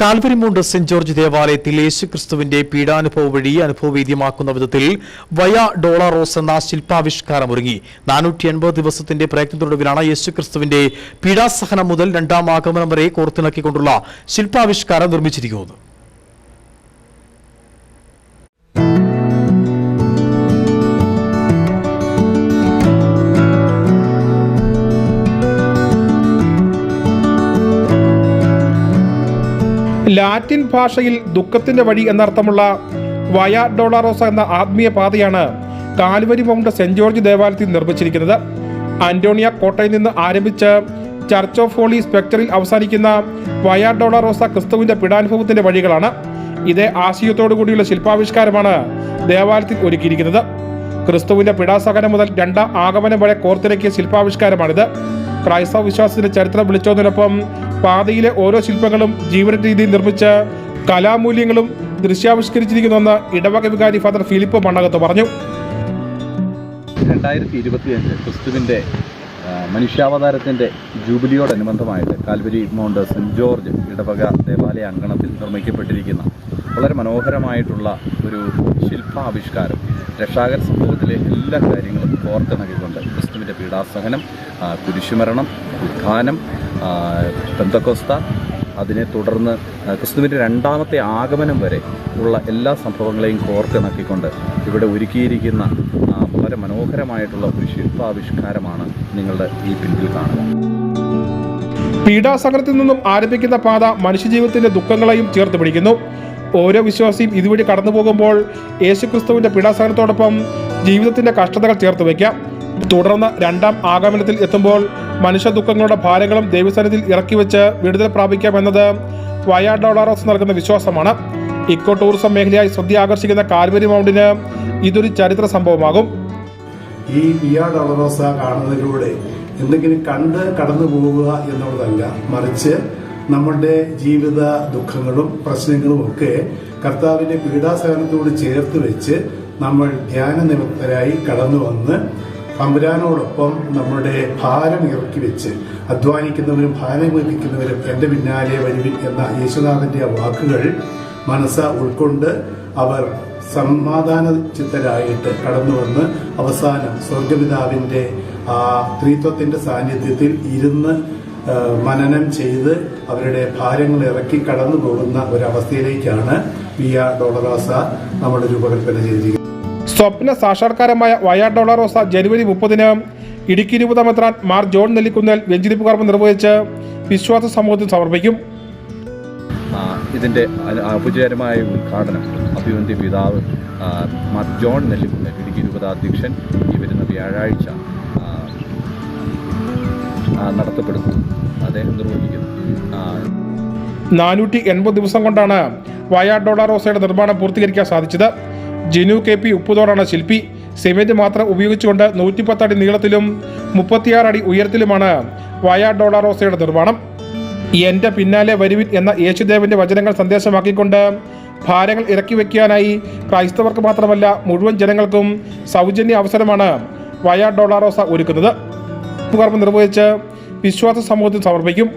കാൽവരിമൂണ്ട് saint George ദേവാലയത്തിൽ യേശുക്രിസ്തുവിന്റെ പീഡാനുഭവ വഴി അനുഭവവേദ്യമാക്കുന്ന വിധത്തിൽ വയ ഡോളറോസ് എന്ന ശില്പാവിഷ്കാരം ഒരുങ്ങി. 480 ദിവസത്തിന്റെ പ്രയത്നത്തിനൊടുവിലാണ് യേശുക്രിസ്തുവിന്റെ പീഡാസഹനം മുതൽ രണ്ടാം ആഗമനം വരെ കോർത്തിണക്കിക്കൊണ്ടുള്ള ശില്പാവിഷ്കാരം നിർമ്മിച്ചിരിക്കുന്നത്. ലാറ്റിൻ ഭാഷയിൽ ദുഃഖത്തിന്റെ വഴി എന്നർത്ഥമുള്ള വയ ഡോളറോസ എന്ന ആത്മീയ പാതയാണ് കാൽവരി മൗണ്ട് സെന്റ് ജോർജ് ദേവാലയത്തിൽ നിർമ്മിച്ചിരിക്കുന്നത്. ആന്റോണിയ കോട്ടയിൽ നിന്ന് ആരംഭിച്ച് ചർച്ച് ഓഫ് ഹോളി സ്പെക്ടറിൽ അവസാനിക്കുന്ന വയ ഡോളറോസ ക്രിസ്തുവിന്റെ പീഡാനുഭവത്തിന്റെ വഴികളാണ്. ഇതേ ആശയത്തോടു കൂടിയുള്ള ശില്പാവിഷ്കാരമാണ് ദേവാലയത്തിൽ ഒരുക്കിയിരിക്കുന്നത്. ക്രിസ്തുവിന്റെ പീഡാസഹനം മുതൽ രണ്ടാം ആഗമനം വരെ കോർത്തിണക്കിയ ശില്പാവിഷ്കാരമാണിത്. ക്രൈസ്തവ വിശ്വാസത്തിന്റെ ചരിത്രം വിളിച്ചതിനൊപ്പം പാതയിലെ ഓരോ ശില്പങ്ങളും ജീവന രീതിയിൽ നിർമ്മിച്ച് കലാമൂല്യങ്ങളും ദൃശ്യാവിഷ്കരിച്ചിരിക്കുന്നുവെന്ന് ഇടവക വികാരി ഫാദർ ഫിലിപ്പ് മണ്ണകത്ത് പറഞ്ഞു. 2025 ക്രിസ്തുവിൻ്റെ മനുഷ്യാവതാരത്തിൻ്റെ ജൂബിലിയോടനുബന്ധമായിട്ട് കാൽവരി മൗണ്ട് സെന്റ് ജോർജ് ഇടവക ദേവാലയ അങ്കണത്തിൽ നിർമ്മിക്കപ്പെട്ടിരിക്കുന്ന വളരെ മനോഹരമായിട്ടുള്ള ഒരു ശില്പാവിഷ്കാരം രക്ഷാകര സംഭവത്തിലെ എല്ലാ കാര്യങ്ങളും കോർത്തിണക്കിക്കൊണ്ട് ക്രിസ്തുവിൻ്റെ പീഡാസഹനം, കുരിശുമരണം, ഉത്ഥാനം, പെന്തക്കോസ്ത, അതിനെ തുടർന്ന് ക്രിസ്തുവിൻ്റെ രണ്ടാമത്തെ ആഗമനം വരെ ഉള്ള എല്ലാ സംഭവങ്ങളെയും കോർത്തിണക്കിക്കൊണ്ട് ഇവിടെ ഒരുക്കിയിരിക്കുന്ന വളരെ മനോഹരമായിട്ടുള്ള ഒരു ശില്പാവിഷ്കാരമാണ് നിങ്ങളുടെ ഈ പിന്നിൽ കാണുക. പീഡാസഹനത്തിൽ നിന്നും ആരംഭിക്കുന്ന പാത മനുഷ്യജീവിതത്തിന്റെ ദുഃഖങ്ങളെയും ചേർത്ത് പിടിക്കുന്നു. ഓരോ വിശ്വാസിയും ഇതുവഴി കടന്നു പോകുമ്പോൾ യേശുക്രിസ്തുവിന്റെ പീഡാസഹനത്തോടൊപ്പം ജീവിതത്തിന്റെ കഷ്ടതകൾ ചേർത്ത് വയ്ക്കാം. തുടർന്ന് രണ്ടാം ആഗമനത്തിൽ എത്തുമ്പോൾ മനുഷ്യ ദുഃഖങ്ങളുടെ ഭാരങ്ങളും ദൈവസന്നിധിയിൽ ഇറക്കി വെച്ച് വിടുതൽ പ്രാപിക്കാമെന്നത് വയ ഡോളറോസ് നൽകുന്ന വിശ്വാസമാണ്. ഇക്കോ ടൂറിസം മേഖലയായി ശ്രദ്ധ ആകർഷിക്കുന്ന കാൽവരി മൗണ്ടിന് ഇതൊരു ചരിത്ര സംഭവമാകും. ഈ വിയ ഡോളറോസ കാണുന്നതിലൂടെ എന്തെങ്കിലും കണ്ട് കടന്നു പോവുക എന്നുള്ളതല്ല, മറിച്ച് നമ്മുടെ ജീവിത ദുഃഖങ്ങളും പ്രശ്നങ്ങളും ഒക്കെ കർത്താവിന്റെ പീഡാസഹനത്തോട് ചേർത്ത് വെച്ച് നമ്മൾ ധ്യാനനിമഗ്നരായി കടന്നു വന്ന് തമ്പുരാനോടൊപ്പം നമ്മുടെ ഭാരം ഇറക്കി വെച്ച് അധ്വാനിക്കുന്നവരും ഭാരം വഹിക്കുന്നവരും എൻ്റെ പിന്നാലെ വരുവിൻ എന്ന യേശുനാഥന്റെ വാക്കുകൾ മനസ്സ ഉൾക്കൊണ്ട് അവർ സമാധാന ചിത്തരായിട്ട് കടന്നു വന്ന് അവസാനം സ്വർഗപിതാവിന്റെ ആ ത്രിത്വത്തിന്റെ സാന്നിധ്യത്തിൽ ഇരുന്ന് മനനം ചെയ്ത് അവരുടെ ഭാരങ്ങൾ ഇറക്കി കടന്നു പോകുന്ന ഒരവസ്ഥയിലേക്കാണ് വിയ ഡോളറോസ നമ്മൾ രൂപകൽപ്പന ചെയ്തിരിക്കുന്നത്. സ്വപ്ന സാക്ഷാത്കാരമായ വയ ഡോളറോസ ജനുവരി 30 ഇടുക്കി രൂപതാ മെത്രാൻ മാർ ജോൺ നെല്ലിക്കുന്നേൽ വെഞ്ചരിപ്പ് കർമ്മം നിർവഹിച്ച് വിശ്വാസ സമൂഹത്തിൽ സമർപ്പിക്കും. ഇതിൻ്റെ ഔപചാരികമായ ഉദ്ഘാടനം അഭിവന്ദ്യ പിതാവ് മാർ ജോൺ നെല്ലിക്കുന്നേൽ ഇടുക്കി രൂപതാധ്യക്ഷൻ ഈ വരുന്ന വ്യാഴാഴ്ച നടത്തപ്പെടുന്നു. അദ്ദേഹം നിർവഹിക്കുന്നു. 480 ദിവസം കൊണ്ടാണ് വയ ഡോളറോസയുടെ നിർമ്മാണം പൂർത്തീകരിക്കാൻ സാധിച്ചത്. ജിനു KP ഉപ്പുതോടാണ് ശില്പി. സിമെന്റ് മാത്രം ഉപയോഗിച്ചുകൊണ്ട് 110 അടി നീളത്തിലും 36 അടി ഉയരത്തിലുമാണ് വയ ഡോളറോസയുടെ നിർമ്മാണം. എൻ്റെ പിന്നാലെ വരുവിൻ എന്ന യേശുദേവന്റെ വചനങ്ങൾ സന്ദേശമാക്കിക്കൊണ്ട് ഭാരങ്ങൾ ഇറക്കി വയ്ക്കാനായി ക്രൈസ്തവർക്ക് മാത്രമല്ല മുഴുവൻ ജനങ്ങൾക്കും സൗജന്യ അവസരമാണ് വയ ഡോളറോസ ഒരുക്കുന്നത്. കർമ്മം നിർവഹിച്ച് വിശ്വാസ സമൂഹത്തിൽ സമർപ്പിക്കും.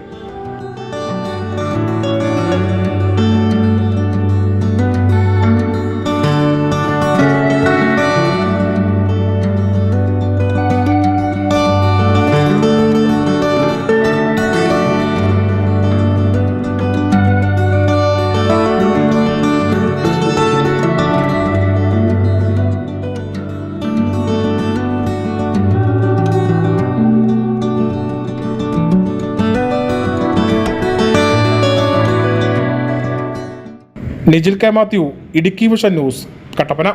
Nijil K Mathew, Idukki vision news, Kattappana.